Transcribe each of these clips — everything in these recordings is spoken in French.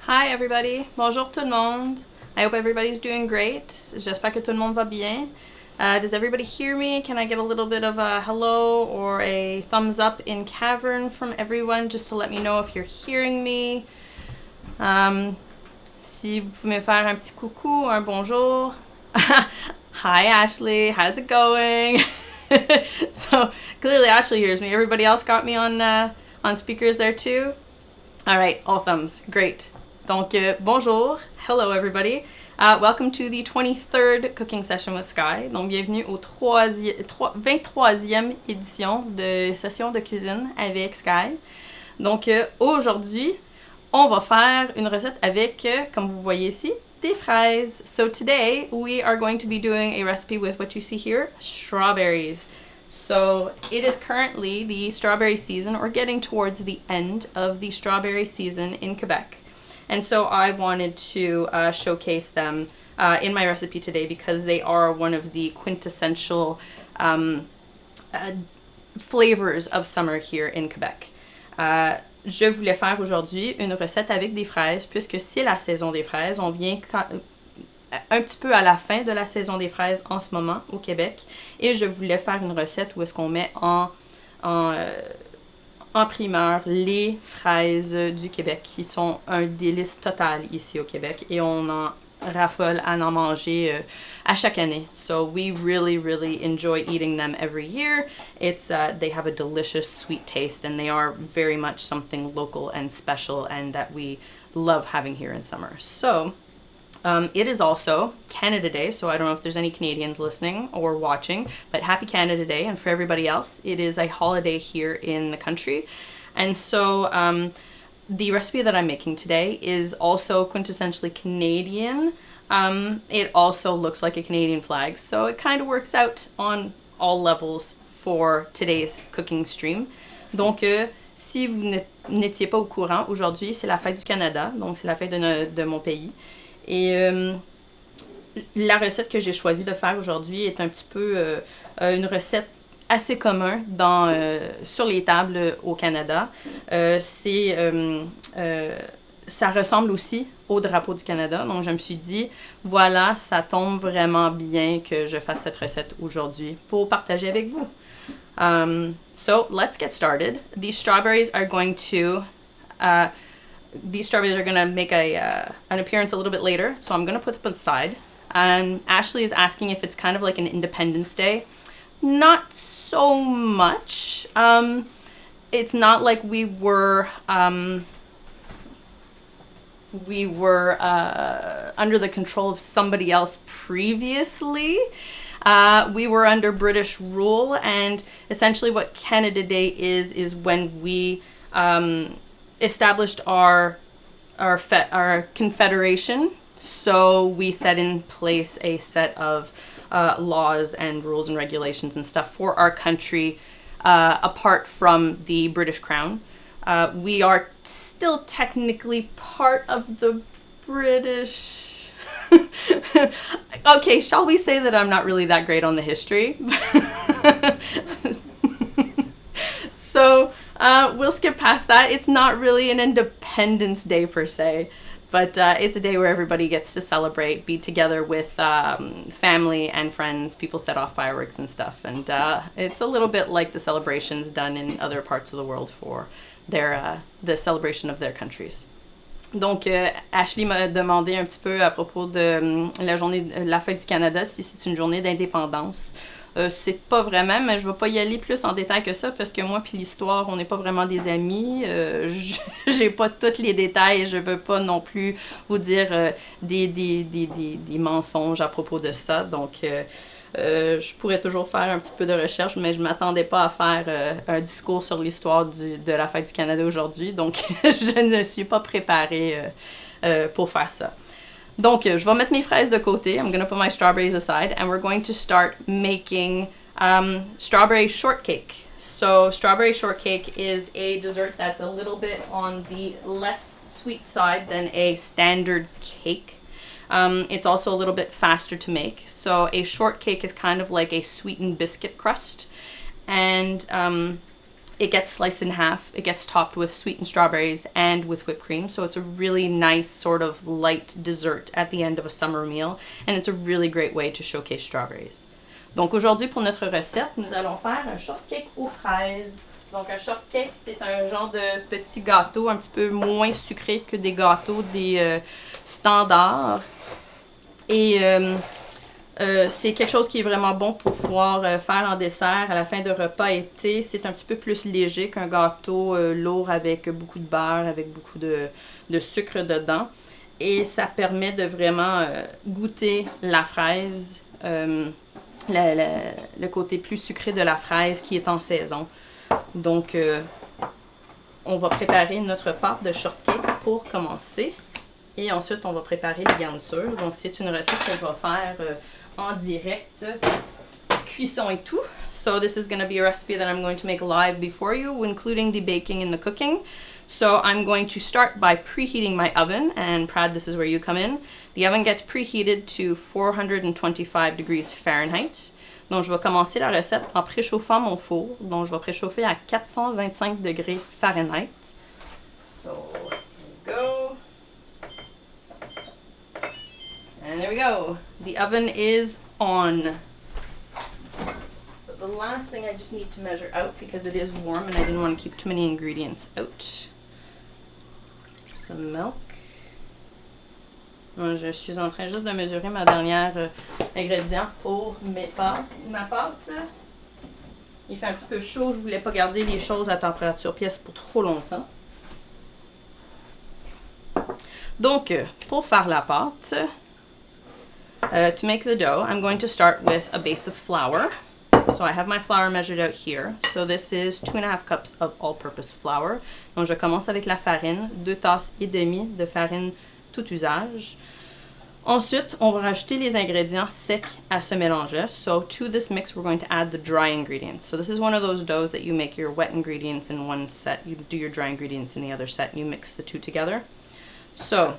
Hi everybody, bonjour tout le monde. I hope everybody's doing great. J'espère que tout le monde va bien. Does everybody hear me? Can I get a little bit of a hello or a thumbs up in Cavern from everyone just to let me know if you're hearing me? Si vous pouvez me faire un petit coucou, un bonjour. Hi Ashley, how's it going? So clearly Ashley hears me. Everybody else got me on speakers there too. All right, all thumbs. Great. Donc, bonjour. Hello, everybody. Welcome to the 23rd cooking session with Sky. Donc, bienvenue au 23e édition de session de cuisine avec Sky. Donc, aujourd'hui, on va faire une recette avec, comme vous voyez ici, des fraises. So today, we are going to be doing a recipe with what you see here, strawberries. So it is currently the strawberry season, or getting towards the end of the strawberry season in Quebec. And so I wanted to showcase them in my recipe today because they are one of the quintessential flavors of summer here in Quebec. Je voulais faire aujourd'hui une recette avec des fraises puisque c'est la saison des fraises. On vient un petit peu à la fin de la saison des fraises en ce moment au Québec et je voulais faire une recette où est-ce qu'on met en primeur les fraises du Québec qui sont un délice total ici au Québec et on en raffole à en manger à chaque année. So we really, really enjoy eating them every year. It's they have a delicious sweet taste and they are very much something local and special and that we love having here in summer. So it is also Canada Day, so I don't know if there's any Canadians listening or watching, but happy Canada Day, and for everybody else, it is a holiday here in the country. And so the recipe that I'm making today is also quintessentially Canadian. It also looks like a Canadian flag, so it kind of works out on all levels for today's cooking stream. Donc, si vous n'étiez pas au courant, aujourd'hui, c'est la fête du Canada, donc c'est la fête de mon pays. Et la recette que j'ai choisi de faire aujourd'hui est un petit peu une recette assez commune sur les tables au Canada. Ça ressemble aussi au drapeau du Canada. Donc, je me suis dit, voilà, ça tombe vraiment bien que je fasse cette recette aujourd'hui pour partager avec vous. So, let's get started. These strawberries are going to make an appearance a little bit later, so I'm going to put them aside. Ashley is asking if it's kind of like an Independence Day. Not so much. It's not like we were under the control of somebody else previously. We were under British rule, and essentially what Canada Day is when we established our confederation. So we set in place a set of laws and rules and regulations and stuff for our country apart from the British Crown. We are still technically part of the British. Okay, shall we say that I'm not really that great on the history? So we'll skip past that. It's not really an Independence Day per se, but it's a day where everybody gets to celebrate, be together with family and friends. People set off fireworks and stuff, and it's a little bit like the celebrations done in other parts of the world for the celebration of their countries. Donc, Ashley m'a demandé un petit peu à propos de la fête du Canada, si c'est une journée d'indépendance. C'est pas vraiment, mais je vais pas y aller plus en détail que ça parce que moi puis l'histoire, on n'est pas vraiment des amis. J'ai pas tous les détails et je veux pas non plus vous dire des mensonges à propos de ça. Donc, je pourrais toujours faire un petit peu de recherche, mais je m'attendais pas à faire un discours sur l'histoire de la fête du Canada aujourd'hui. Donc, je ne suis pas préparée pour faire ça. Donc, je vais mettre mes fraises de côté. I'm going to put my strawberries aside, and we're going to start making strawberry shortcake. So, strawberry shortcake is a dessert that's a little bit on the less sweet side than a standard cake. It's also a little bit faster to make. So, a shortcake is kind of like a sweetened biscuit crust, and It gets sliced in half. It gets topped with sweetened strawberries and with whipped cream. So it's a really nice sort of light dessert at the end of a summer meal. And it's a really great way to showcase strawberries. Donc aujourd'hui, pour notre recette, nous allons faire un shortcake aux fraises. Donc un shortcake, c'est un genre de petit gâteau un petit peu moins sucré que des gâteaux des standards. Et c'est quelque chose qui est vraiment bon pour pouvoir faire en dessert à la fin de repas été. C'est un petit peu plus léger qu'un gâteau lourd avec beaucoup de beurre, avec beaucoup de sucre dedans. Et ça permet de vraiment goûter la fraise, le côté plus sucré de la fraise qui est en saison. Donc, on va préparer notre pâte de shortcake pour commencer. Et ensuite, on va préparer les garnitures. Donc, c'est une recette que je vais faire en direct, cuisson et tout. So, this is going to be a recipe that I'm going to make live before you, including the baking and the cooking. So, I'm going to start by preheating my oven. And Prad, this is where you come in. The oven gets preheated to 425 degrees Fahrenheit. Donc, je vais commencer la recette en préchauffant mon four. Donc, je vais préchauffer à 425 degrés Fahrenheit. So, here we go. And there we go. The oven is on. So the last thing I just need to measure out because it is warm and I didn't want to keep too many ingredients out. Some milk. Je suis en train juste de mesurer ma dernière ingrédient pour ma pâte. Il fait un petit peu chaud, je voulais pas garder les choses à température pièce pour trop longtemps. Donc, pour faire la pâte, to make the dough, I'm going to start with a base of flour. So I have my flour measured out here. So this is 2.5 cups of all-purpose flour. Donc je commence avec la farine, 2 tasses et demie de farine tout usage. Ensuite, on va rajouter les ingrédients secs à ce mélange. So to this mix, we're going to add the dry ingredients. So this is one of those doughs that you make your wet ingredients in one set, you do your dry ingredients in the other set, and you mix the two together. So,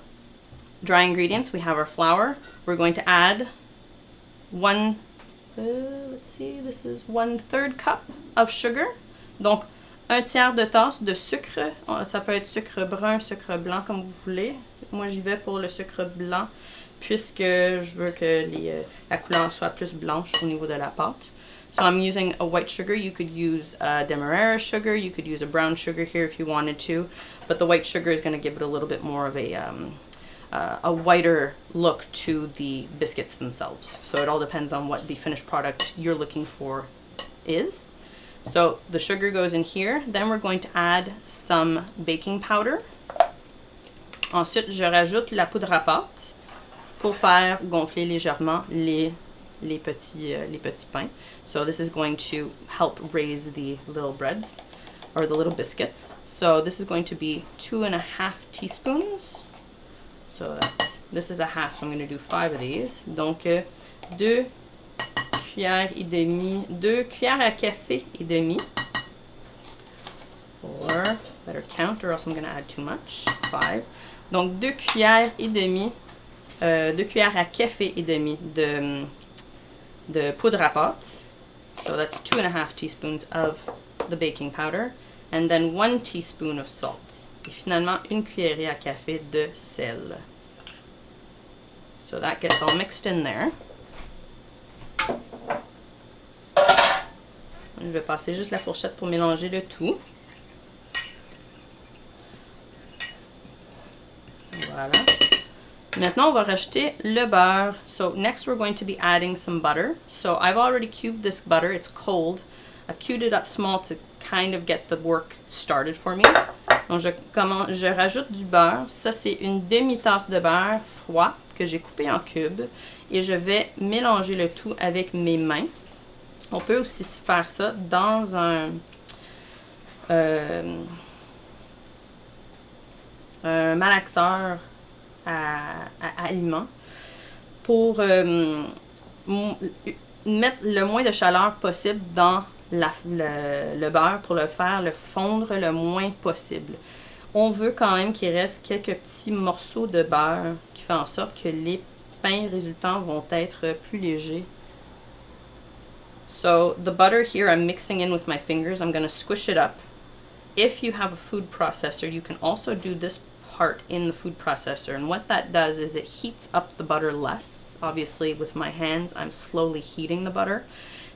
dry ingredients, we have our flour. We're going to add this is 1/3 cup of sugar. Donc, 1/3 de tasse de sucre. Ça peut être sucre brun, sucre blanc, comme vous voulez. Moi, j'y vais pour le sucre blanc, puisque je veux que la couleur soit plus blanche au niveau de la pâte. So I'm using a white sugar. You could use Demerara sugar. You could use a brown sugar here if you wanted to. But the white sugar is going to give it a little bit more of a whiter look to the biscuits themselves. So it all depends on what the finished product you're looking for is. So the sugar goes in here. Then we're going to add some baking powder. Ensuite, je rajoute la poudre à pâte pour faire gonfler légèrement les petits pains. So this is going to help raise the little breads or the little biscuits. So this is going to be 2.5 teaspoons. So this is a half, so I'm going to do 5 of these. Donc 2 cuillères à café et demi. Or better count or else I'm going to add too much. 5. Donc 2 cuillères et demi, 2 cuillères à café et demi de poudre à pâte. So that's 2.5 teaspoons of the baking powder. And then 1 teaspoon of salt. Et finalement, 1 cuillerée à café de sel. So that gets all mixed in there. Je vais passer juste la fourchette pour mélanger le tout. Voilà. Maintenant, on va rajouter le beurre. So next we're going to be adding some butter. So I've already cubed this butter. It's cold. I've cubed it up small to kind of get the work started for me. Donc je rajoute du beurre. Ça, c'est une demi-tasse de beurre froid que j'ai coupé en cubes. Et je vais mélanger le tout avec mes mains. On peut aussi faire ça dans un malaxeur à aliments pour mettre le moins de chaleur possible dans le beurre pour le faire le fondre le moins possible. On veut quand même qu'il reste quelques petits morceaux de beurre qui font en sorte que les pains résultants vont être plus légers. So the butter here I'm mixing in with my fingers. I'm going to squish it up if you have a food processor, you can also do this part in the food processor, and what that does is it heats up the butter less. Obviously with my hands I'm slowly heating the butter,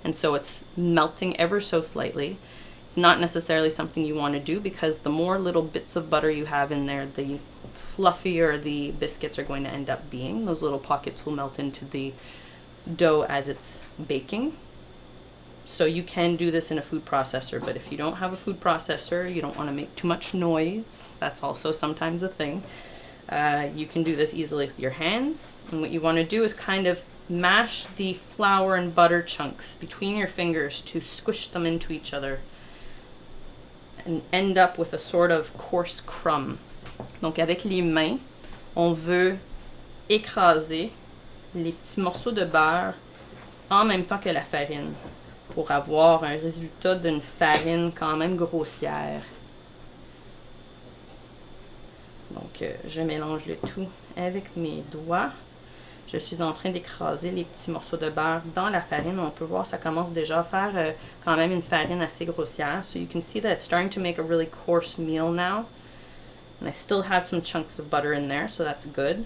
and so it's melting ever so slightly. It's not necessarily something you want to do, because the more little bits of butter you have in there, the fluffier the biscuits are going to end up being. Those little pockets will melt into the dough as it's baking. So you can do this in a food processor, but if you don't have a food processor, you don't want to make too much noise. That's also sometimes a thing. You can do this easily with your hands. And what you want to do is kind of mash the flour and butter chunks between your fingers to squish them into each other and end up with a sort of coarse crumb. Donc avec les mains, on veut écraser les petits morceaux de beurre en même temps que la farine, pour avoir un résultat d'une farine quand même grossière. Donc, je mélange le tout avec mes doigts. Je suis en train d'écraser les petits morceaux de beurre dans la farine. On peut voir, ça commence déjà à faire quand même une farine assez grossière. So you can see that it's starting to make a really coarse meal now. And I still have some chunks of butter in there, so that's good.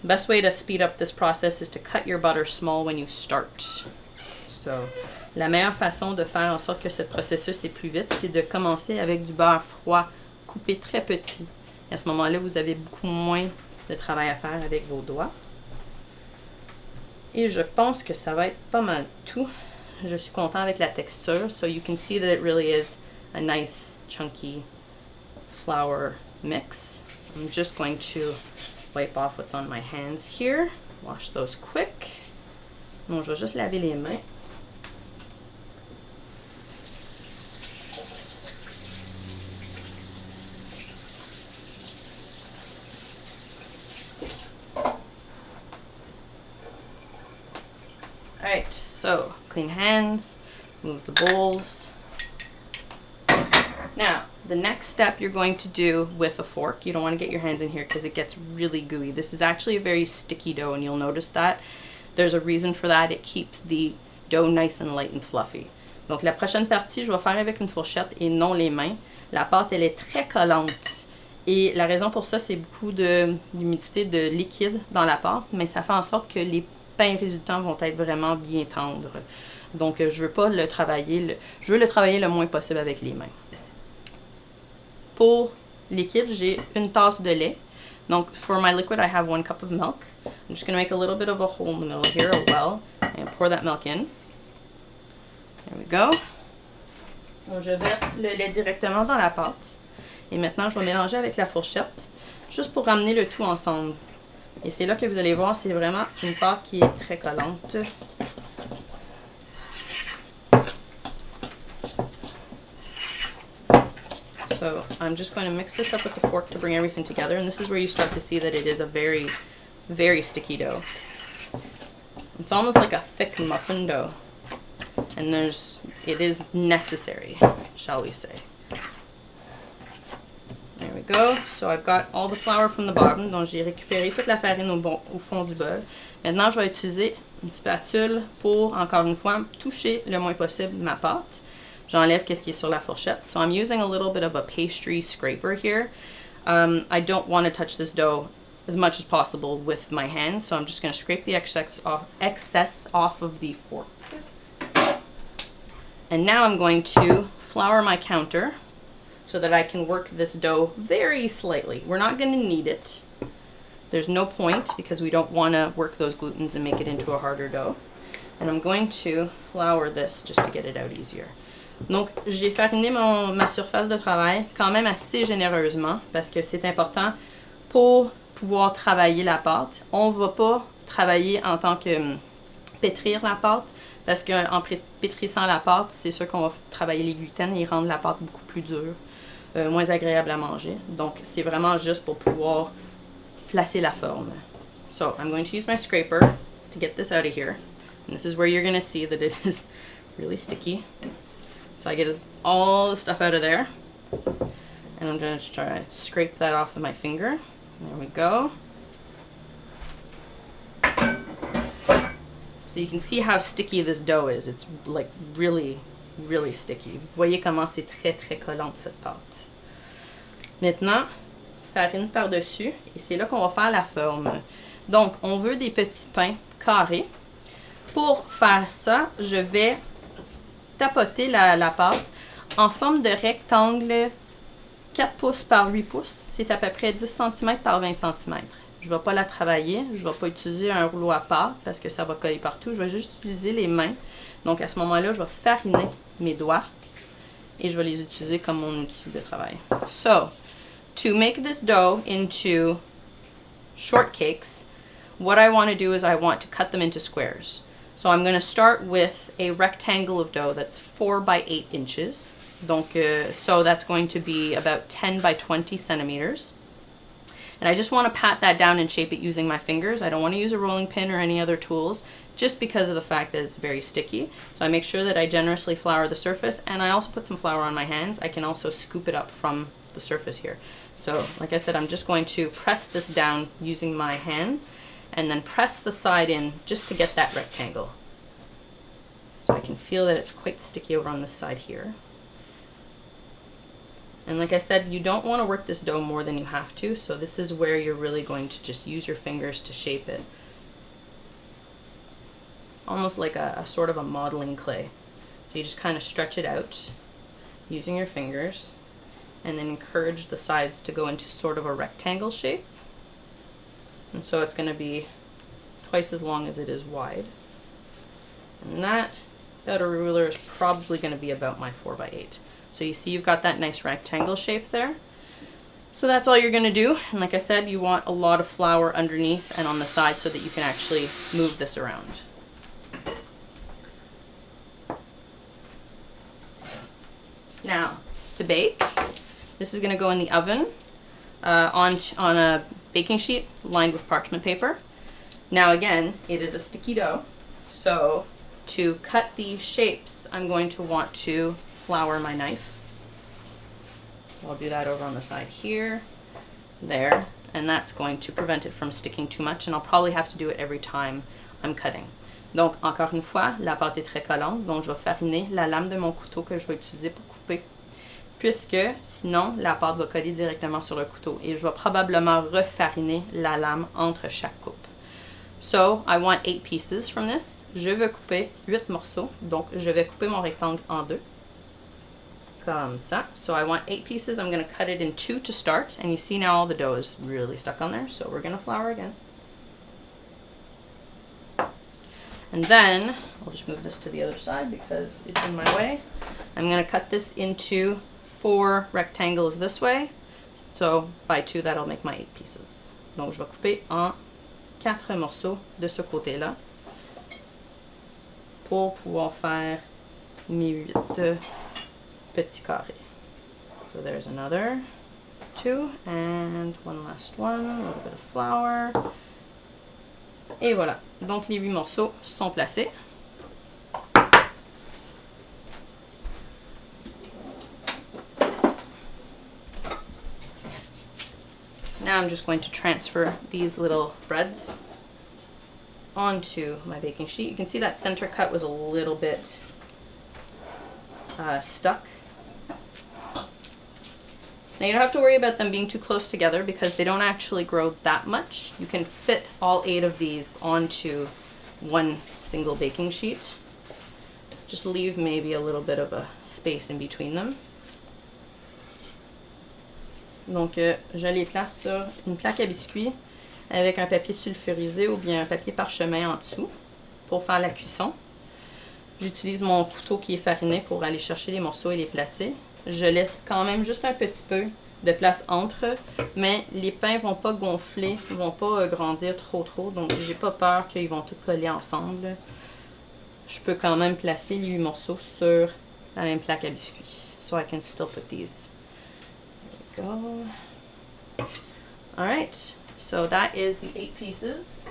The best way to speed up this process is to cut your butter small when you start. So, la meilleure façon de faire en sorte que ce processus est plus vite, c'est de commencer avec du beurre froid coupé très petit. Et à ce moment-là, vous avez beaucoup moins de travail à faire avec vos doigts. Et je pense que ça va être pas mal tout. Je suis content avec la texture. So you can see that it really is a nice chunky flour mix. I'm just going to wipe off what's on my hands here. Wash those quick. Bon, je vais juste laver les mains. Alright, so clean hands, move the bowls. Now, the next step you're going to do with a fork, you don't want to get your hands in here because it gets really gooey. This is actually a very sticky dough, and you'll notice that. There's a reason for that. It keeps the dough nice and light and fluffy. Donc la prochaine partie, je vais faire avec une fourchette et non les mains. La pâte, elle est très collante. Et la raison pour ça, c'est beaucoup d'humidité de liquide dans la pâte, mais ça fait en sorte que les pains résultants vont être vraiment bien tendres. Donc je veux pas le travailler, je veux le travailler le moins possible avec les mains. Pour liquide, j'ai une tasse de lait. Donc, for my liquid, I have 1 cup of milk. I'm just going to make a little bit of a hole in the middle here, a well, and pour that milk in. There we go. Donc, je verse le lait directement dans la pâte. Et maintenant, je vais mélanger avec la fourchette, juste pour ramener le tout ensemble. Et c'est là que vous allez voir, c'est vraiment une pâte qui est très collante. So I'm just going to mix this up with the fork to bring everything together, and this is where you start to see that it is a very, very sticky dough. It's almost like a thick muffin dough, and it is necessary, shall we say. There we go. So I've got all the flour from the bottom, donc j'ai récupéré toute la farine au fond du bol. Maintenant, je vais utiliser une spatule pour, encore une fois, toucher le moins possible ma pâte. J'enlève qu'est-ce qui est sur la fourchette. So I'm using a little bit of a pastry scraper here. I don't want to touch this dough as much as possible with my hands, so I'm just going to scrape the excess off of the fork. And now I'm going to flour my counter so that I can work this dough very slightly. We're not going to knead it. There's no point because we don't want to work those glutens and make it into a harder dough. And I'm going to flour this just to get it out easier. Donc, j'ai fariné ma surface de travail quand même assez généreusement parce que c'est important pour pouvoir travailler la pâte. On ne va pas travailler en tant que pétrir la pâte parce qu'en pétrissant la pâte, c'est sûr qu'on va travailler les gluten et rendre la pâte beaucoup plus dure, moins agréable à manger. Donc, c'est vraiment juste pour pouvoir placer la forme. So, I'm going to use my scraper to get this out of here. And this is where you're going to see that it is really sticky. So I get all the stuff out of there, and I'm going to try to scrape that off with my finger. There we go. So you can see how sticky this dough is. It's like really really sticky. Vous voyez comment c'est très très collante cette pâte. Maintenant, farine par-dessus et c'est là qu'on va faire la forme. Donc, on veut des petits pains carrés. Pour faire ça, je vais tapoter la pâte en forme de rectangle 4 pouces par 8 pouces. C'est à peu près 10 cm par 20 cm. Je ne vais pas la travailler. Je ne vais pas utiliser un rouleau à pâte parce que ça va coller partout. Je vais juste utiliser les mains. Donc, à ce moment-là, je vais fariner mes doigts et je vais les utiliser comme mon outil de travail. So, to make this dough into shortcakes, what I want to do is I want to cut them into squares. So I'm going to start with a rectangle of dough that's 4 by 8 inches. Donc, so that's going to be about 10 by 20 centimeters. And I just want to pat that down and shape it using my fingers. I don't want to use a rolling pin or any other tools just because of the fact that it's very sticky. So I make sure that I generously flour the surface, and I also put some flour on my hands. I can also scoop it up from the surface here. So like I said, I'm just going to press this down using my hands and then press the side in just to get that rectangle. So I can feel that it's quite sticky over on this side here. And like I said, you don't want to work this dough more than you have to, so this is where you're really going to just use your fingers to shape it. Almost like a sort of a modeling clay. So you just kind of stretch it out using your fingers and then encourage the sides to go into sort of a rectangle shape. And so it's going to be twice as long as it is wide. And that outer ruler is probably going to be about my 4 by 8. So you see you've got that nice rectangle shape there. So that's all you're going to do. And like I said, you want a lot of flour underneath and on the side so that you can actually move this around. Now, to bake, this is going to go in the oven on a baking sheet lined with parchment paper. Now again, it is a sticky dough, so to cut these shapes, I'm going to want to flour my knife. I'll do that over on the side here, there, and that's going to prevent it from sticking too much, and I'll probably have to do it every time I'm cutting. Donc, encore une fois, la pâte est très collante, donc je vais fariner la lame de mon couteau que je vais utiliser pour couper, puisque sinon, la pâte va coller directement sur le couteau, et je vais probablement refariner la lame entre chaque coupe. So, I want 8 pieces from this. Je veux couper 8 morceaux, donc je vais couper mon rectangle en deux. Comme ça. So I want 8 pieces. I'm going to cut it in 2 to start. And you see now all the dough is really stuck on there. So we're going to flour again. And then, I'll just move this to the other side because it's in my way. I'm going to cut this into 4 rectangles this way. So by 2, that'll make my 8 pieces. Donc je vais couper en 4 morceaux de ce côté-là pour pouvoir faire mes 8 petits carrés. So there's another 2 and one last one, a little bit of flour. Et voilà. Donc les 8 morceaux sont placés. Now I'm just going to transfer these little breads onto my baking sheet. You can see that center cut was a little bit stuck. Now you don't have to worry about them being too close together because they don't actually grow that much. You can fit all 8 of these onto one single baking sheet. Just leave maybe a little bit of a space in between them. Donc je les place sur une plaque à biscuits avec un papier sulfurisé ou bien un papier parchemin en dessous pour faire la cuisson. J'utilise mon couteau qui est fariné pour aller chercher les morceaux et les placer. Je laisse quand même juste un petit peu de place entre, mais les pains vont pas gonfler, ils vont pas grandir trop, donc j'ai pas peur qu'ils vont tout coller ensemble. Je peux quand même placer les 8 morceaux sur la même plaque à biscuits. So I can still put these. There we go. Alright, so that is the 8 pieces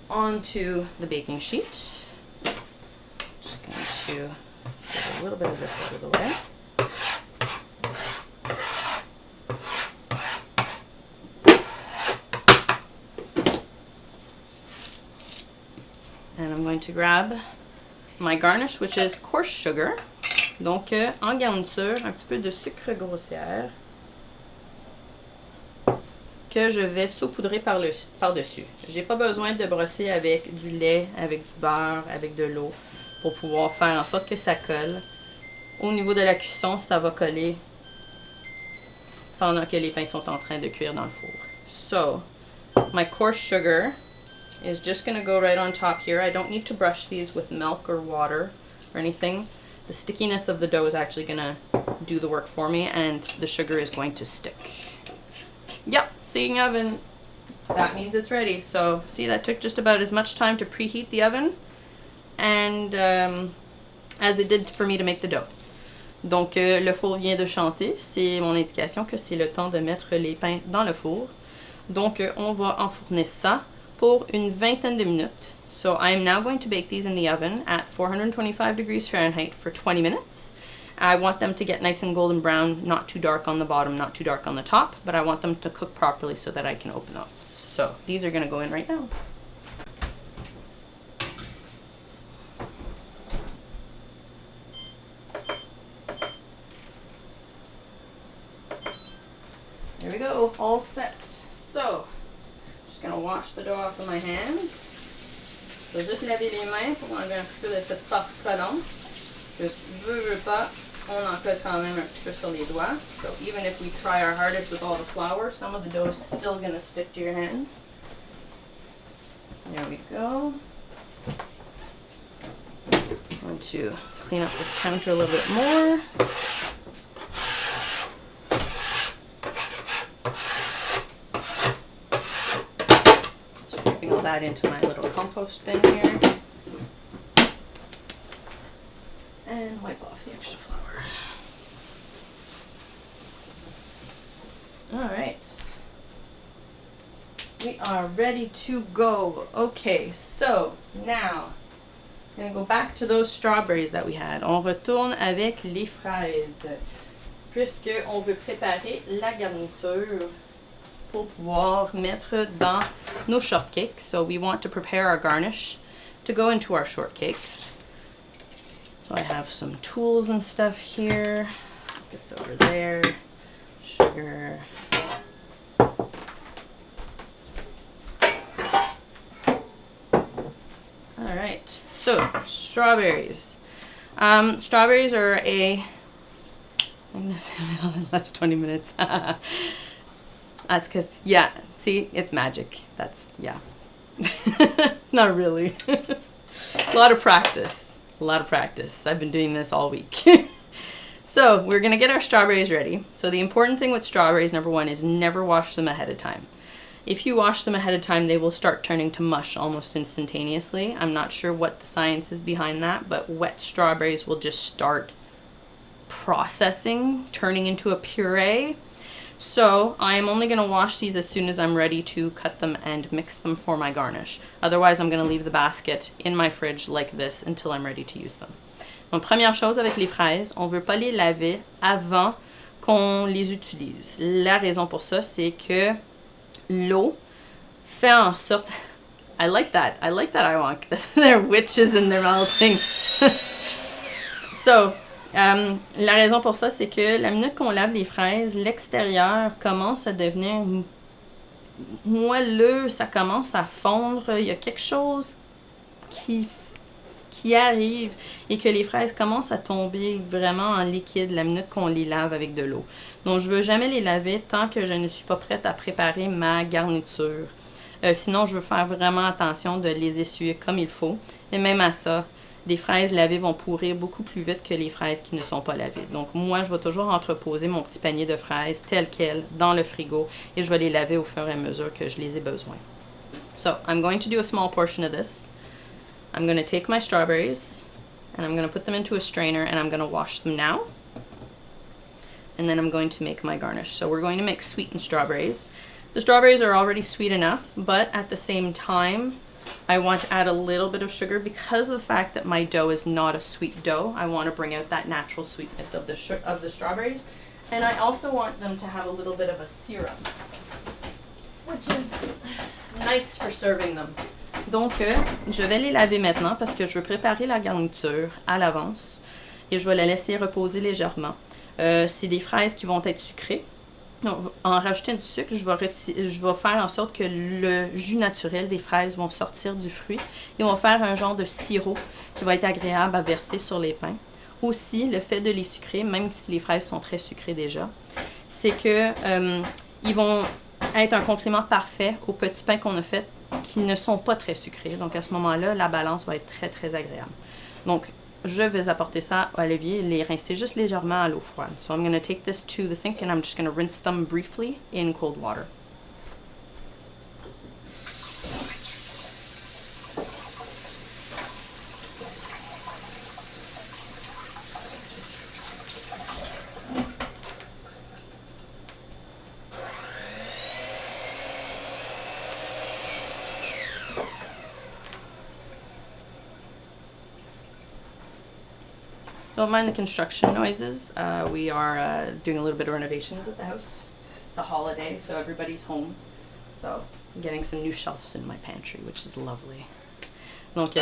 onto the baking sheet. Just going to get a little bit of this out of the way. And I'm going to grab my garnish, which is coarse sugar. Donc, en garniture, un petit peu de sucre grossière que je vais saupoudrer par-dessus. J'ai pas besoin de brosser avec du lait, avec du beurre, avec de l'eau pour pouvoir faire en sorte que ça colle. Au niveau de la cuisson, ça va coller pendant que les pains sont en train de cuire dans le four. So, my coarse sugar is just going to go right on top here. I don't need to brush these with milk or water or anything. The stickiness of the dough is actually going to do the work for me, and the sugar is going to stick. Yep, seeing oven, that means it's ready. So, see, that took just about as much time to preheat the oven and as it did for me to make the dough. Donc, le four vient de chanter. C'est mon indication que c'est le temps de mettre les pains dans le four. Donc, on va enfourner ça pour une vingtaine de minutes. So, I am now going to bake these in the oven at 425 degrees Fahrenheit for 20 minutes. I want them to get nice and golden brown, not too dark on the bottom, not too dark on the top, but I want them to cook properly so that I can open up. So, these are going to go in right now. There we go, all set. So, just gonna wash the dough off of my hands. Je vais juste laver les mains pour enlever un petit peu de cette pâte collante. Que veux pas, on en colle quand même un petit peu sur les doigts. So even if we try our hardest with all the flour, some of the dough is still gonna stick to your hands. There we go. I want to clean up this counter a little bit more. That into my little compost bin here and wipe off the extra flour. All right, we are ready to go. Okay, so now I'm gonna go back to those strawberries that we had. On retourne avec les fraises puisque on veut préparer la garniture pour pouvoir mettre dans nos shortcakes. So we want to prepare our garnish to go into our shortcakes. So I have some tools and stuff here. Put this over there. Sugar. All right, so strawberries. Strawberries are I'm gonna say it in the last 20 minutes. That's because, yeah, see, it's magic. That's, yeah. Not really. A lot of practice. A lot of practice. I've been doing this all week. So, we're going to get our strawberries ready. So, the important thing with strawberries, number one, is never wash them ahead of time. If you wash them ahead of time, they will start turning to mush almost instantaneously. I'm not sure what the science is behind that, but wet strawberries will just start processing, turning into a puree. So I am only going to wash these as soon as I'm ready to cut them and mix them for my garnish. Otherwise, I'm going to leave the basket in my fridge like this until I'm ready to use them. Donc, première chose avec les fraises, on ne veut pas les laver avant qu'on les utilise. La raison pour ça, c'est que l'eau fait en sorte... I like that. I want. They're witches and they're melting. So... la raison pour ça, c'est que la minute qu'on lave les fraises, l'extérieur commence à devenir moelleux, ça commence à fondre. Il y a quelque chose qui arrive et que les fraises commencent à tomber vraiment en liquide la minute qu'on les lave avec de l'eau. Donc, je ne veux jamais les laver tant que je ne suis pas prête à préparer ma garniture. Sinon, je veux faire vraiment attention de les essuyer comme il faut. Et même à ça, des fraises lavées vont pourrir beaucoup plus vite que les fraises qui ne sont pas lavées. Donc, moi, je vais toujours entreposer mon petit panier de fraises tel quel dans le frigo et je vais les laver au fur et à mesure que je les ai besoin. So, I'm going to do a small portion of this. I'm going to take my strawberries and I'm going to put them into a strainer and I'm going to wash them now. And then I'm going to make my garnish. So, we're going to make sweetened strawberries. The strawberries are already sweet enough, but at the same time, I want to add a little bit of sugar because of the fact that my dough is not a sweet dough. I want to bring out that natural sweetness of the strawberries. And I also want them to have a little bit of a syrup, which is nice for serving them. Donc, je vais les laver maintenant parce que je veux préparer la garniture à l'avance. et je vais la laisser reposer légèrement. C'est des fraises qui vont être sucrées. Donc, en rajoutant du sucre, je vais faire en sorte que le jus naturel des fraises vont sortir du fruit et vont faire un genre de sirop qui va être agréable à verser sur les pains. Aussi, le fait de les sucrer, même si les fraises sont très sucrées déjà, c'est que ils vont être un complément parfait aux petits pains qu'on a faits qui ne sont pas très sucrés. Donc à ce moment-là, la balance va être très très agréable. Donc je vais apporter ça à l'évier et les rincer juste légèrement à l'eau froide. So I'm going to take this to the sink and I'm just going to rinse them briefly in cold water. Don't mind the construction noises. We are doing a little bit of renovations at the house. It's a holiday, so everybody's home. So I'm getting some new shelves in my pantry, which is lovely. Donc,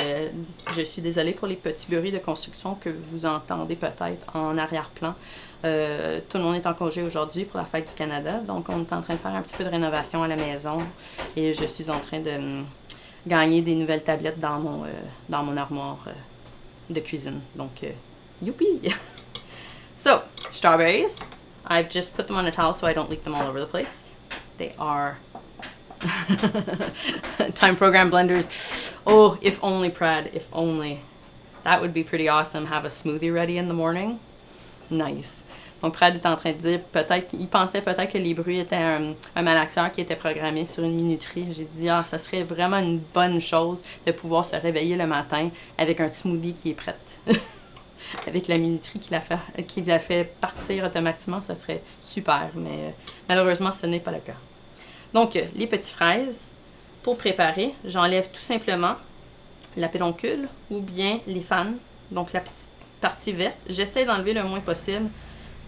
je suis désolée pour les petits bruits de construction que vous entendez peut-être en arrière-plan. Tout le monde est en congé aujourd'hui pour la fête du Canada, donc on est en train de faire un petit peu de rénovation à la maison et je suis en train de gagner des nouvelles tablettes dans mon armoire de cuisine. Donc, Youpee! So, strawberries. I've just put them on a towel so I don't leak them all over the place. They are time program blenders. Oh, if only, Prad, if only. That would be pretty awesome. Have a smoothie ready in the morning. Nice. Donc, Prad est en train de dire, il pensait peut-être que les bruits étaient un malaxeur qui était programmé sur une minuterie. J'ai dit, ça serait vraiment une bonne chose de pouvoir se réveiller le matin avec un smoothie qui est prêt. Avec la minuterie qui la fait partir automatiquement, ça serait super, mais malheureusement, ce n'est pas le cas. Donc, les petites fraises, pour préparer, j'enlève tout simplement la pédoncule ou bien les fans, donc la petite partie verte. J'essaie d'enlever le moins possible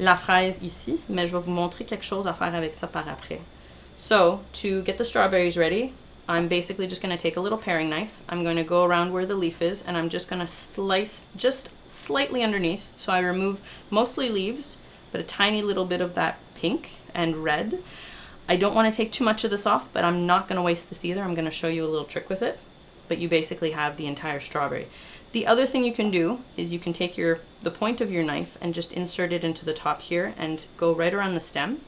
la fraise ici, mais je vais vous montrer quelque chose à faire avec ça par après. So, to get the strawberries ready, I'm basically just going to take a little paring knife. I'm going to go around where the leaf is, and I'm just going to slice just slightly underneath. So I remove mostly leaves, but a tiny little bit of that pink and red. I don't want to take too much of this off, but I'm not going to waste this either. I'm going to show you a little trick with it. But you basically have the entire strawberry. The other thing you can do is you can take the point of your knife and just insert it into the top here and go right around the stem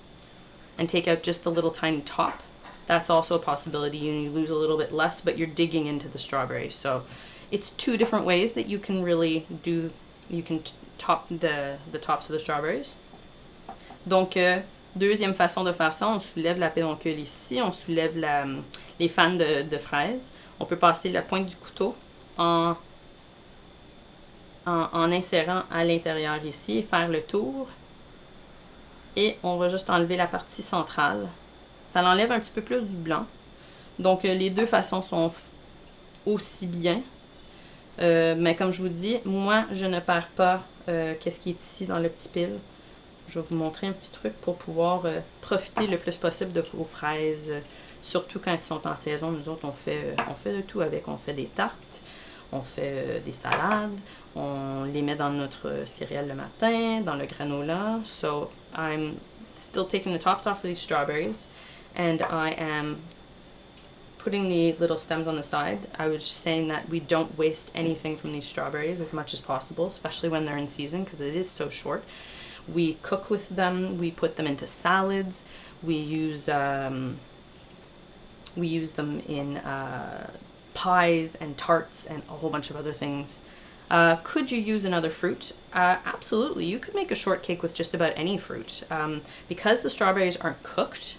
and take out just the little tiny top. That's also a possibility. You lose a little bit less, but you're digging into the strawberry. So it's two different ways that you can really do, you can top the tops of the strawberries. Donc, deuxième façon de faire ça, on soulève la pédoncule ici, on soulève les fans de fraises. On peut passer la pointe du couteau en insérant à l'intérieur ici et faire le tour. Et on va juste enlever la partie centrale. Ça l'enlève un petit peu plus du blanc. Donc, les deux façons sont aussi bien. Mais comme je vous dis, moi, je ne perds pas qu'est-ce qui est ici dans le petit pile. Je vais vous montrer un petit truc pour pouvoir profiter le plus possible de vos fraises. Surtout quand elles sont en saison. Nous autres, on fait de tout avec. On fait des tartes, on fait des salades, on les met dans notre céréale le matin, dans le granola. So, I'm still taking the tops off of these strawberries. And I am putting the little stems on the side. I was just saying that we don't waste anything from these strawberries as much as possible, especially when they're in season because it is so short. We cook with them, we put them into salads, we use them in pies and tarts and a whole bunch of other things. Could you use another fruit? Absolutely. You could make a shortcake with just about any fruit. Because the strawberries aren't cooked,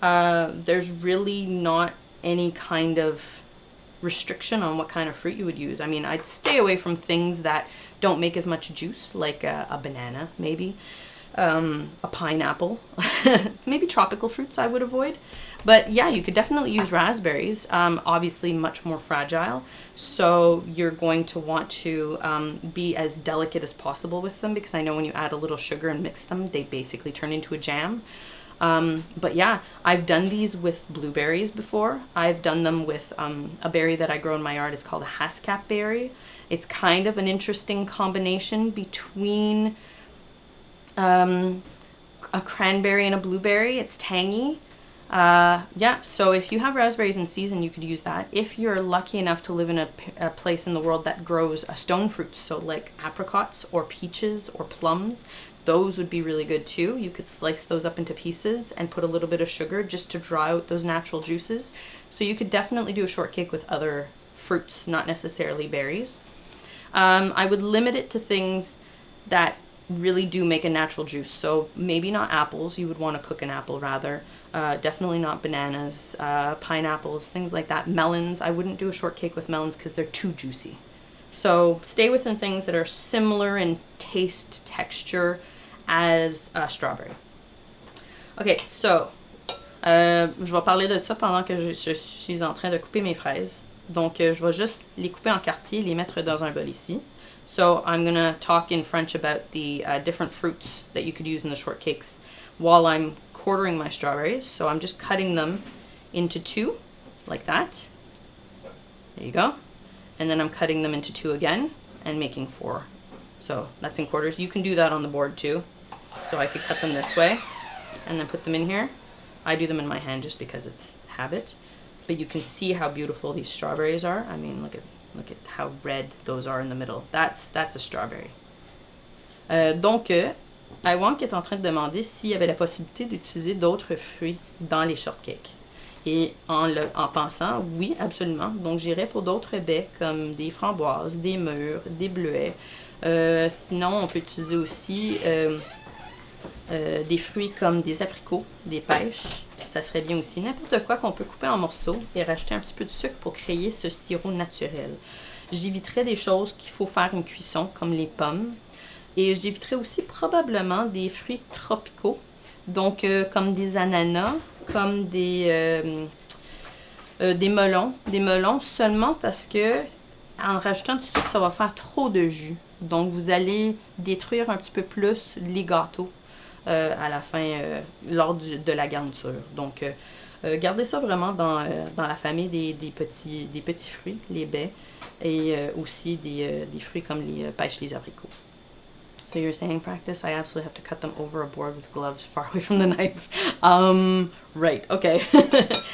there's really not any kind of restriction on what kind of fruit you would use. I mean, I'd stay away from things that don't make as much juice, like a banana, maybe, a pineapple, maybe tropical fruits I would avoid. But yeah, you could definitely use raspberries, obviously much more fragile, so you're going to want to be as delicate as possible with them, because I know when you add a little sugar and mix them, they basically turn into a jam. But yeah, I've done these with blueberries before. I've done them with a berry that I grow in my yard. It's called a hascap berry. It's kind of an interesting combination between a cranberry and a blueberry. It's tangy. Yeah, so if you have raspberries in season, you could use that. If you're lucky enough to live in a place in the world that grows a stone fruit, so like apricots or peaches or plums, those would be really good too. You could slice those up into pieces and put a little bit of sugar just to draw out those natural juices. So you could definitely do a shortcake with other fruits, not necessarily berries. I would limit it to things that really do make a natural juice. So maybe not apples. You would want to cook an apple rather. Definitely not bananas, pineapples, things like that. Melons. I wouldn't do a shortcake with melons because they're too juicy. So stay within things that are similar in taste, texture as strawberry. Okay, so je vais parler de ça pendant que je suis en train de couper mes fraises. Donc je vais juste les couper en quartiers, les mettre dans un bol ici. So I'm going to talk in French about the different fruits that you could use in the shortcakes while I'm quartering my strawberries. So I'm just cutting them into two, like that. There you go. And then I'm cutting them into two again and making four. So that's in quarters. You can do that on the board too. So I could cut them this way and then put them in here. I do them in my hand just because it's habit. But you can see how beautiful these strawberries are. I mean, look at how red those are in the middle. That's a strawberry. Donc, Iwank est en train de demander s'il y avait la possibilité d'utiliser d'autres fruits dans les shortcakes. Et en pensant, oui, absolument. Donc, j'irais pour d'autres baies comme des framboises, des mûres, des bleuets. Sinon, on peut utiliser aussi des fruits comme des abricots, des pêches. Ça serait bien aussi. N'importe quoi qu'on peut couper en morceaux et rajouter un petit peu de sucre pour créer ce sirop naturel. J'éviterais des choses qu'il faut faire une cuisson, comme les pommes. Et j'éviterais aussi probablement des fruits tropicaux. Donc, comme des ananas, comme des melons. Des melons seulement parce que en rajoutant du sucre, ça va faire trop de jus. Donc, vous allez détruire un petit peu plus les gâteaux à la fin, lors de la garniture. Donc, gardez ça vraiment dans la famille des petits fruits, les baies, et aussi des fruits comme les pêches, les abricots. So you're saying practice? I absolutely have to cut them over a board with gloves far away from the knife. Right, okay.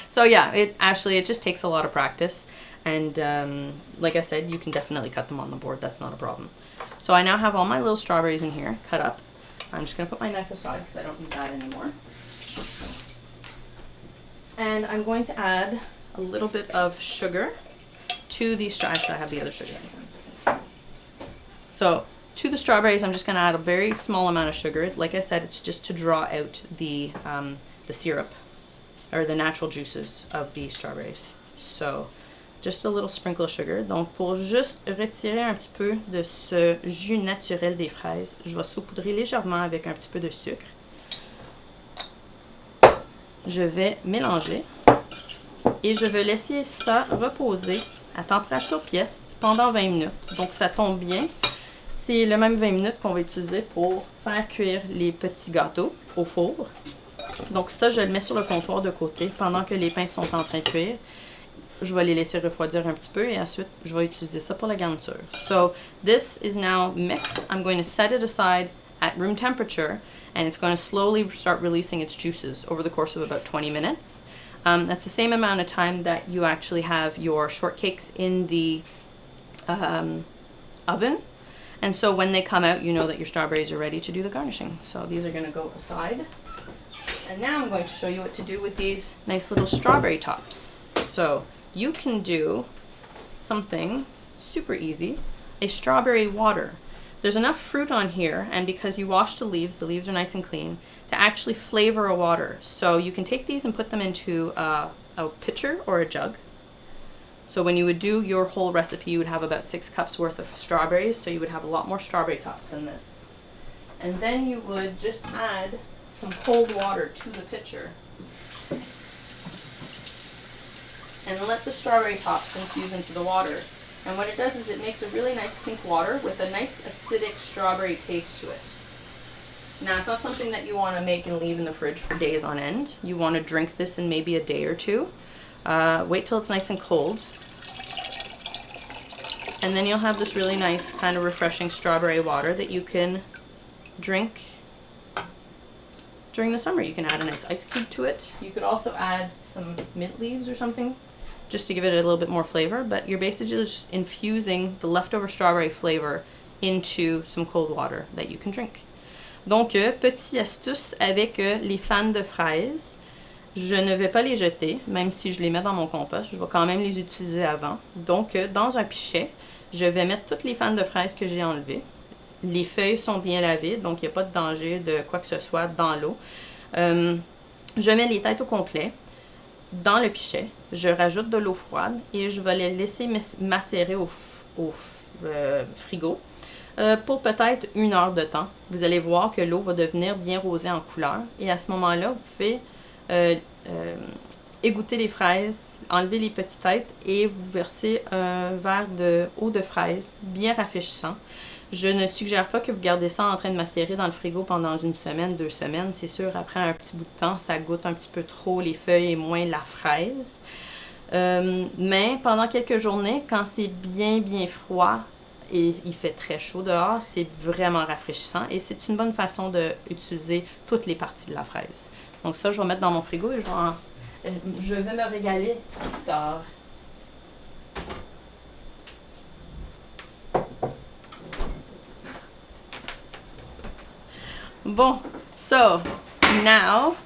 So yeah, it just takes a lot of practice. And like I said, you can definitely cut them on the board. That's not a problem. So I now have all my little strawberries in here, cut up. I'm just going to put my knife aside because I don't need that anymore. And I'm going to add a little bit of sugar to these strawberries. I have the other sugar. So to the strawberries, I'm just going to add a very small amount of sugar. Like I said, it's just to draw out the syrup or the natural juices of the strawberries. So just a little sprinkle of sugar. Donc pour juste retirer un petit peu de ce jus naturel des fraises, je vais saupoudrer légèrement avec un petit peu de sucre. Je vais mélanger et je vais laisser ça reposer à température pièce pendant 20 minutes. Donc ça tombe bien. C'est le même 20 minutes qu'on va utiliser pour faire cuire les petits gâteaux au four. Donc ça, je le mets sur le comptoir de côté pendant que les pains sont en train de cuire. Je vais les laisser refroidir un petit peu et ensuite, je vais utiliser ça pour la garniture. So this is now mixed. I'm going to set it aside at room temperature and it's going to slowly start releasing its juices over the course of about 20 minutes. That's the same amount of time that you actually have your shortcakes in the oven. And so when they come out, you know that your strawberries are ready to do the garnishing. So these are going to go aside. And now I'm going to show you what to do with these nice little strawberry tops. So you can do something super easy, a strawberry water. There's enough fruit on here, and because you wash the leaves are nice and clean, to actually flavor a water. So you can take these and put them into a pitcher or a jug. So when you would do your whole recipe, you would have about 6 cups worth of strawberries, so you would have a lot more strawberry tops than this. And then you would just add some cold water to the pitcher and let the strawberry tops infuse into the water. And what it does is it makes a really nice pink water with a nice acidic strawberry taste to it. Now, it's not something that you want to make and leave in the fridge for days on end. You want to drink this in maybe a day or two. Wait till it's nice and cold. And then you'll have this really nice kind of refreshing strawberry water that you can drink during the summer. You can add a nice ice cube to it. You could also add some mint leaves or something just to give it a little bit more flavor, but you're basically just infusing the leftover strawberry flavor into some cold water that you can drink. Donc, petite astuce avec les fans de fraises. Je ne vais pas les jeter, même si je les mets dans mon compost. Je vais quand même les utiliser avant. Donc, dans un pichet, je vais mettre toutes les fans de fraises que j'ai enlevées. Les feuilles sont bien lavées, donc il n'y a pas de danger de quoi que ce soit dans l'eau. Je mets les têtes au complet dans le pichet. Je rajoute de l'eau froide et je vais les laisser macérer au frigo pour peut-être 1 heure de temps. Vous allez voir que l'eau va devenir bien rosée en couleur. Et à ce moment-là, vous pouvez égoutter les fraises, enlever les petites têtes et vous versez un verre d'eau de fraise bien rafraîchissant. Je ne suggère pas que vous gardez ça en train de macérer dans le frigo pendant 1 semaine, 2 semaines. C'est sûr, après un petit bout de temps, ça goûte un petit peu trop les feuilles et moins la fraise. Mais pendant quelques journées, quand c'est bien froid et il fait très chaud dehors, c'est vraiment rafraîchissant et c'est une bonne façon d'utiliser toutes les parties de la fraise. Donc ça, je vais mettre dans mon frigo et je vais me régaler plus tard. Bon, so now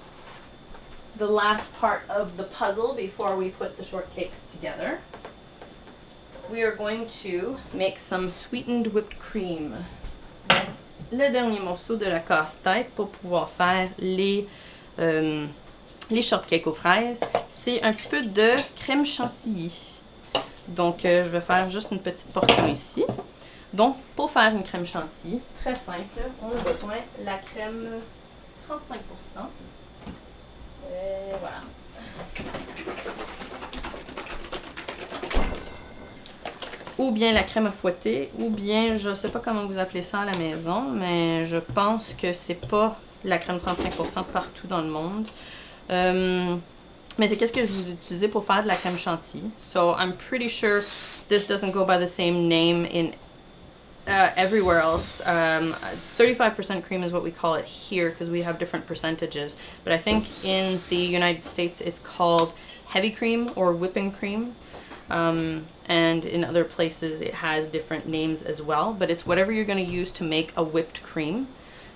the last part of the puzzle before we put the shortcakes together. We are going to make some sweetened whipped cream. Le dernier morceau de la casse-tête pour pouvoir faire les shortcakes aux fraises, c'est un petit peu de crème chantilly. Donc, je vais faire juste une petite portion ici. Donc, pour faire une crème chantilly, très simple, on a besoin de la crème 35%. Et voilà. Ou bien la crème à fouetter, ou bien, je ne sais pas comment vous appelez ça à la maison, mais je pense que c'est pas la crème 35% partout dans le monde. Mais c'est qu'est-ce que vous utilisez pour faire de la crème chantilly. So, I'm pretty sure this doesn't go by the same name in everywhere else. 35% cream is what we call it here because we have different percentages. But I think in the United States it's called heavy cream or whipping cream. And in other places it has different names as well. But it's whatever you're going to use to make a whipped cream.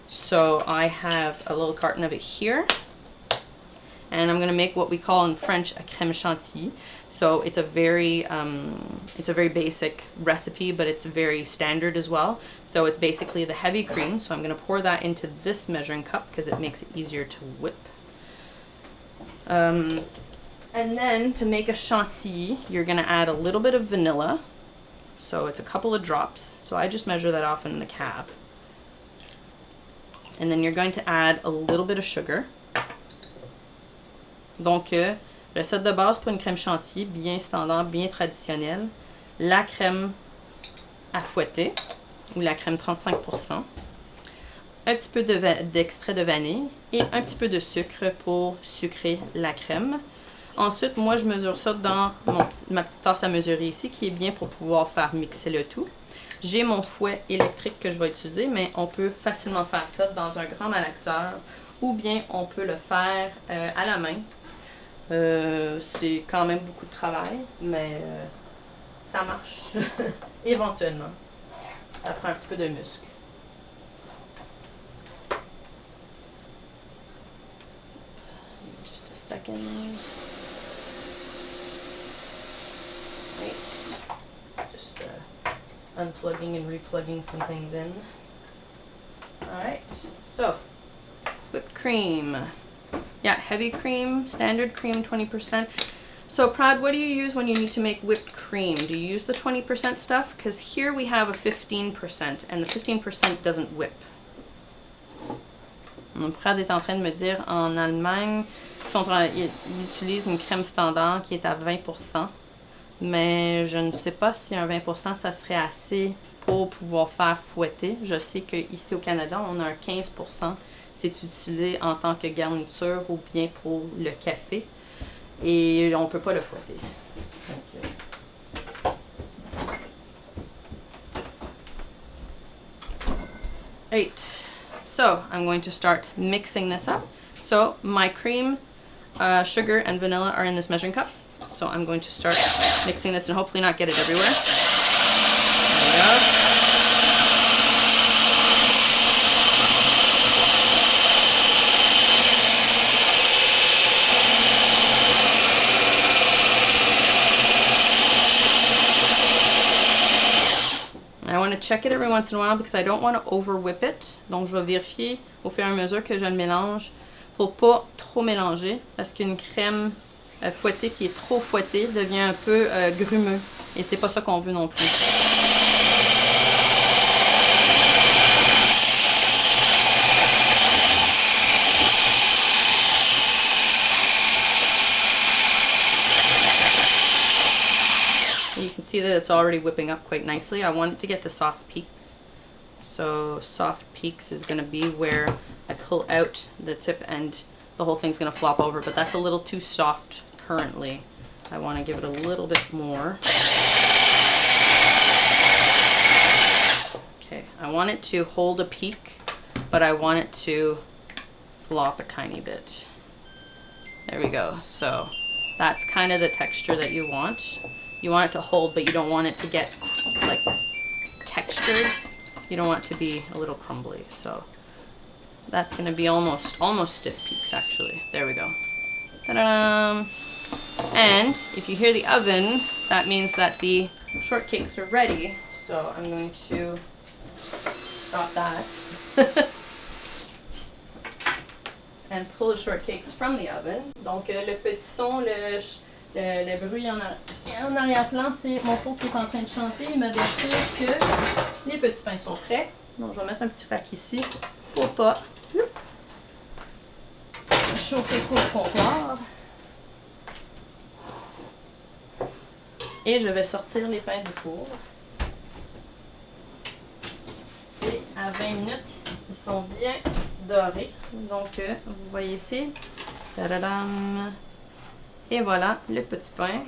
So I have a little carton of it here. And I'm going to make what we call in French a crème chantilly. So it's a very basic recipe, but it's very standard as well. So it's basically the heavy cream. So I'm going to pour that into this measuring cup because it makes it easier to whip. And then to make a chantilly, you're going to add a little bit of vanilla. So it's a couple of drops. So I just measure that off in the cap. And then you're going to add a little bit of sugar. Donc, recette de base pour une crème chantilly, bien standard, bien traditionnelle. La crème à fouetter, ou la crème 35%. Un petit peu d'extrait de vanille et un petit peu de sucre pour sucrer la crème. Ensuite, moi, je mesure ça dans ma petite tasse à mesurer ici, qui est bien pour pouvoir faire mixer le tout. J'ai mon fouet électrique que je vais utiliser, mais on peut facilement faire ça dans un grand malaxeur ou bien on peut le faire à la main. C'est quand même beaucoup de travail, mais ça marche éventuellement. Ça prend un petit peu de muscle. Just a second. Right. Just unplugging and replugging some things in. Alright, so whipped cream. Yeah, heavy cream, standard cream, 20%. So, Prad, what do you use when you need to make whipped cream? Do you use the 20% stuff? Because here we have a 15%, and the 15% doesn't whip. Prad est en train de me dire en Allemagne qu'ils utilisent une crème standard qui est à 20%. Mais je ne sais pas si un 20% ça serait assez pour pouvoir faire fouetter. Je sais qu'ici au Canada, on a un 15%. C'est utilisé en tant que garniture ou bien pour le café. Et on ne peut pas le fouetter. Donc, right. So, I'm going to start mixing this up. So, my cream, sugar, and vanilla are in this measuring cup. So, I'm going to start mixing this and hopefully not get it everywhere. There we go. I want to check it every once in a while because I don't want to over whip it. Donc, je vais vérifier au fur et à mesure que je le mélange pour pas trop mélanger parce qu'une crème fouettée qui est trop fouettée devient un peu grumeux et c'est pas ça qu'on veut non plus. You can see that it's already whipping up quite nicely. I want it to get to soft peaks. So soft peaks is going to be where I pull out the tip and the whole thing's going to flop over, but that's a little too soft currently. I want to give it a little bit more. Okay, I want it to hold a peak, but I want it to flop a tiny bit. There we go. So that's kind of the texture that you want. You want it to hold, but you don't want it to get like textured. You don't want it to be a little crumbly. So that's going to be almost stiff peaks actually. There we go. Ta-da! And if you hear the oven, that means that the shortcakes are ready. So I'm going to stop that and pull the shortcakes from the oven. Donc le petit son, le bruit en arrière-plan, c'est mon four qui est en train de chanter et m'avertir que les petits pains sont prêts. Donc je vais mettre un petit rack ici pour pas chauffer trop le comptoir. Et je vais sortir les pains du four. Et à 20 minutes, ils sont bien dorés. Donc vous voyez ici. Tadadam! Et voilà, les petits pains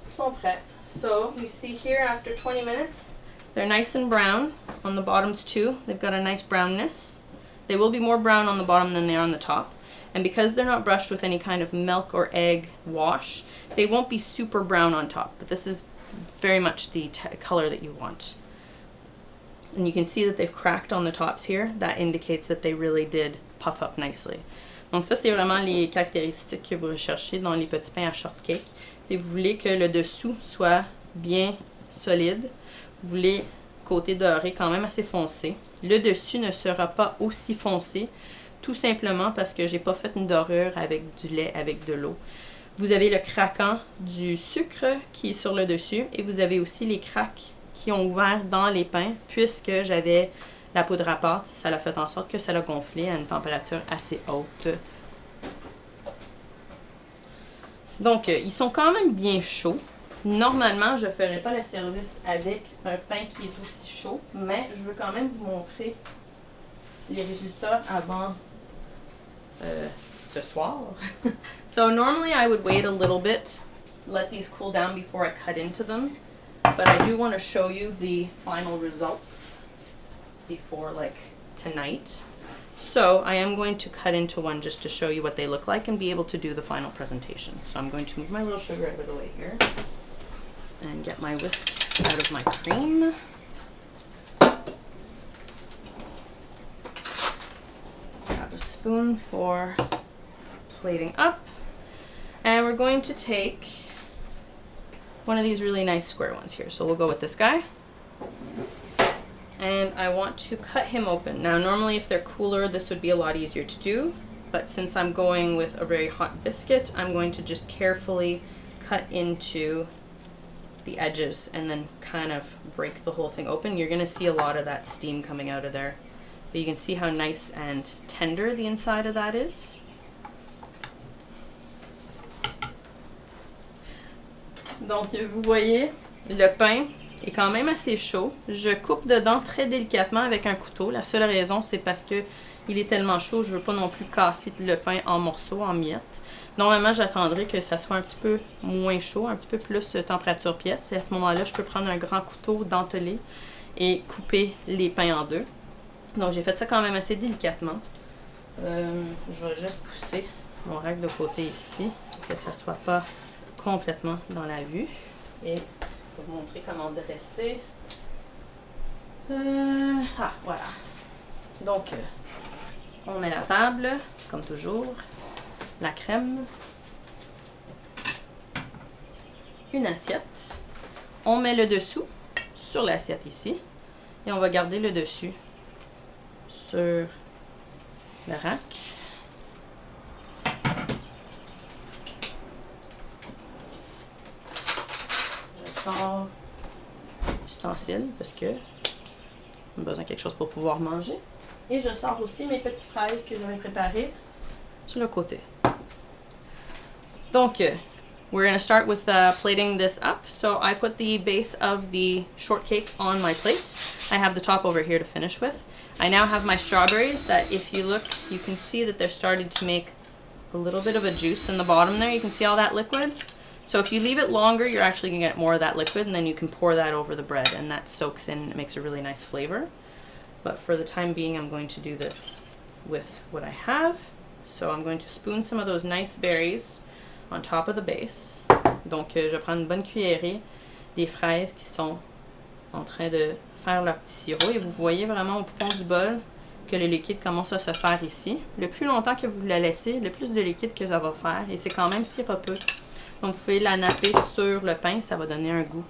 sont prêts. So, you see here after 20 minutes, they're nice and brown on the bottoms too. They've got a nice brownness. They will be more brown on the bottom than they are on the top. And because they're not brushed with any kind of milk or egg wash, they won't be super brown on top. But this is very much the color that you want. And you can see that they've cracked on the tops here. That indicates that they really did puff up nicely. Donc ça, c'est vraiment les caractéristiques que vous recherchez dans les petits pains à shortcake. Si vous voulez que le dessous soit bien solide, vous voulez côté doré quand même assez foncé. Le dessus ne sera pas aussi foncé, tout simplement parce que j'ai pas fait une dorure avec du lait, avec de l'eau. Vous avez le craquant du sucre qui est sur le dessus et vous avez aussi les craques qui ont ouvert dans les pains puisque j'avais la poudre à pâte, ça l'a fait en sorte que ça l'a gonflé à une température assez haute. Donc, ils sont quand même bien chauds. Normalement, je ne ferai pas le service avec un pain qui est aussi chaud, mais je veux quand même vous montrer les résultats avant ce soir. So, normally I would wait a little bit, let these cool down before I cut into them, but I do want to show you the final results before like tonight. So I am going to cut into one just to show you what they look like and be able to do the final presentation. So I'm going to move my little sugar out of the way here and get my whisk out of my cream. Grab a spoon for plating up. And we're going to take one of these really nice square ones here. So we'll go with this guy. And I want to cut him open. Now normally if they're cooler this would be a lot easier to do, but since I'm going with a very hot biscuit, I'm going to just carefully cut into the edges and then kind of break the whole thing open. You're going to see a lot of that steam coming out of there, but you can see how nice and tender the inside of that is. Donc vous voyez, le pain est quand même assez chaud. Je coupe dedans très délicatement avec un couteau. La seule raison, c'est parce que il est tellement chaud, je veux pas non plus casser le pain en morceaux, en miettes. Normalement, j'attendrai que ça soit un petit peu moins chaud, un petit peu plus température pièce. Et à ce moment-là, je peux prendre un grand couteau dentelé et couper les pains en deux. Donc, j'ai fait ça quand même assez délicatement. Je vais juste pousser mon rack de côté ici, pour que ça ne soit pas complètement dans la vue. Et je vais vous montrer comment dresser. Voilà. Donc, on met la table, comme toujours, la crème, une assiette. On met le dessous sur l'assiette ici et on va garder le dessus sur le rack. Je sors l'ustensile parce que on a besoin de quelque chose pour pouvoir manger. Et je sors aussi mes petites fraises que j'avais préparées sur le côté. Donc, we're going to start with plating this up. So I put the base of the shortcake on my plate. I have the top over here to finish with. I now have my strawberries that if you look, you can see that they're starting to make a little bit of a juice in the bottom there. You can see all that liquid. So if you leave it longer, you're actually going to get more of that liquid, and then you can pour that over the bread, and that soaks in and it makes a really nice flavor. But for the time being, I'm going to do this with what I have. So I'm going to spoon some of those nice berries on top of the base. Donc, je prends une bonne cuillerée des fraises qui sont en train de faire leur petit sirop. Et vous voyez vraiment au fond du bol que le liquide commence à se faire ici. Le plus longtemps que vous le laissez, le plus de liquide que ça va faire. Et c'est quand même sirupeux. Donc, vous pouvez la napper sur le pain. Ça va donner un goût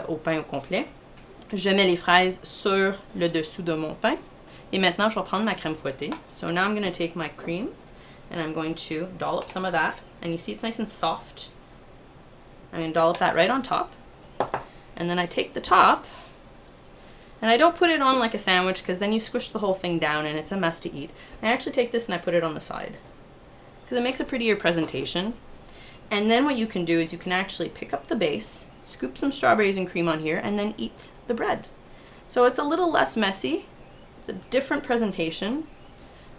au pain au complet. Je mets les fraises sur le dessous de mon pain. Et maintenant, je vais prendre ma crème fouettée. So now I'm going to take my cream and I'm going to dollop some of that. And you see it's nice and soft. I'm going to dollop that right on top. And then I take the top, and I don't put it on like a sandwich because then you squish the whole thing down and it's a mess to eat. I actually take this and I put it on the side because it makes a prettier presentation. And then what you can do is you can actually pick up the base, scoop some strawberries and cream on here, and then eat the bread. So it's a little less messy. It's a different presentation,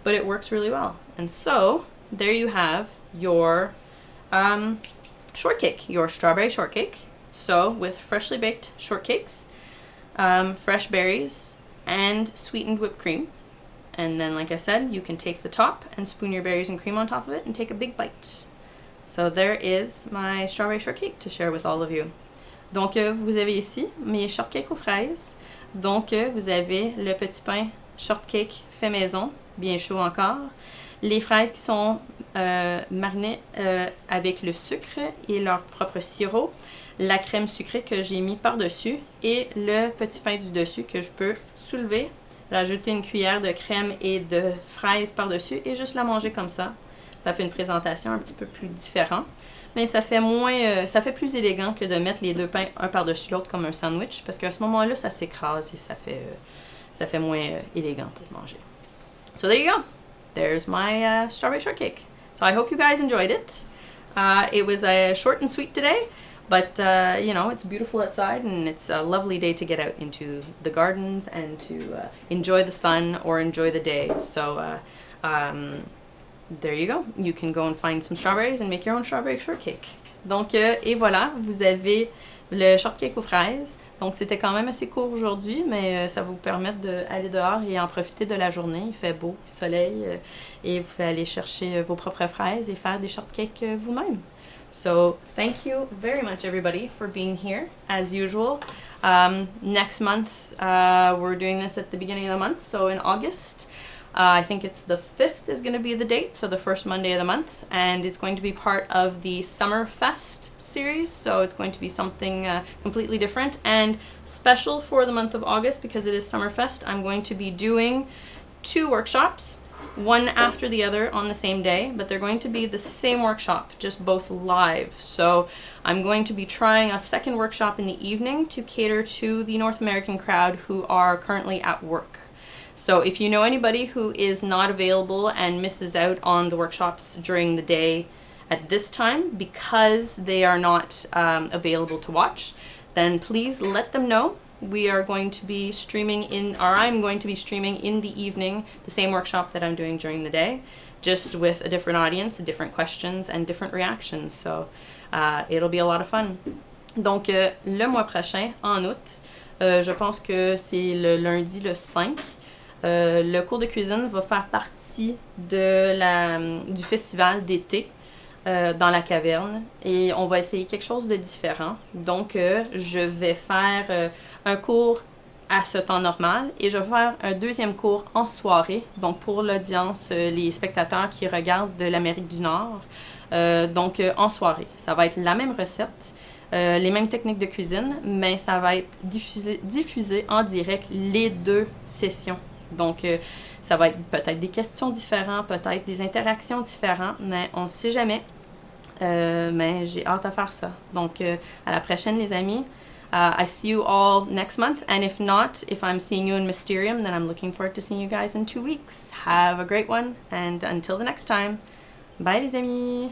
but it works really well. And so there you have your shortcake, your strawberry shortcake. So with freshly baked shortcakes, fresh berries, and sweetened whipped cream. And then, like I said, you can take the top and spoon your berries and cream on top of it and take a big bite. So there is my strawberry shortcake to share with all of you. Donc, vous avez ici mes shortcakes aux fraises. Donc, vous avez le petit pain shortcake fait maison, bien chaud encore. Les fraises qui sont marinées avec le sucre et leur propre sirop. La crème sucrée que j'ai mis par-dessus et le petit pain du dessus que je peux soulever, rajouter une cuillère de crème et de fraises par-dessus et juste la manger comme ça. Ça fait une présentation un petit peu plus différente, mais ça fait ça fait plus élégant que de mettre les deux pains un par-dessus l'autre comme un sandwich parce qu'à ce moment-là, ça s'écrase et ça fait moins élégant pour manger. So there you go. There's my strawberry shortcake. So I hope you guys enjoyed it. It was short and sweet today. But, you know, it's beautiful outside and it's a lovely day to get out into the gardens and to enjoy the sun or enjoy the day. So, there you go. You can go and find some strawberries and make your own strawberry shortcake. Donc, et voilà, vous avez le shortcake aux fraises. Donc, c'était quand même assez court aujourd'hui, mais ça va vous permettre d'aller dehors et en profiter de la journée. Il fait beau, soleil, et vous pouvez aller chercher vos propres fraises et faire des shortcakes vous-même. So thank you very much, everybody, for being here, as usual. Next month, we're doing this at the beginning of the month, so in August. I think it's the 5th is going to be the date, so the first Monday of the month, and it's going to be part of the Summer Fest series, so it's going to be something completely different and special for the month of August because it is Summer Fest. I'm going to be doing 2 workshops. One after the other on the same day, but they're going to be the same workshop, just both live. So I'm going to be trying a second workshop in the evening to cater to the North American crowd who are currently at work. So if you know anybody who is not available and misses out on the workshops during the day at this time because they are not available to watch, then please let them know. We are going to be streaming I'm going to be streaming in the evening, the same workshop that I'm doing during the day, just with a different audience, different questions, and different reactions. So it'll be a lot of fun. Donc, le mois prochain, en août, je pense que c'est le lundi le 5. Le cours de cuisine va faire partie du festival d'été dans la caverne et on va essayer quelque chose de différent. Donc, je vais faire un cours à ce temps normal et je vais faire un deuxième cours en soirée, donc pour l'audience, les spectateurs qui regardent de l'Amérique du Nord. Donc, en soirée. Ça va être la même recette, les mêmes techniques de cuisine, mais ça va être diffusé en direct les deux sessions. Donc, ça va être peut-être des questions différentes, peut-être des interactions différentes, mais on ne sait jamais. Mais j'ai hâte à faire ça. Donc, à la prochaine, les amis. I see you all next month. And if not, if I'm seeing you in Mysterium, then I'm looking forward to seeing you guys in 2 weeks. Have a great one. And until the next time, bye les amis!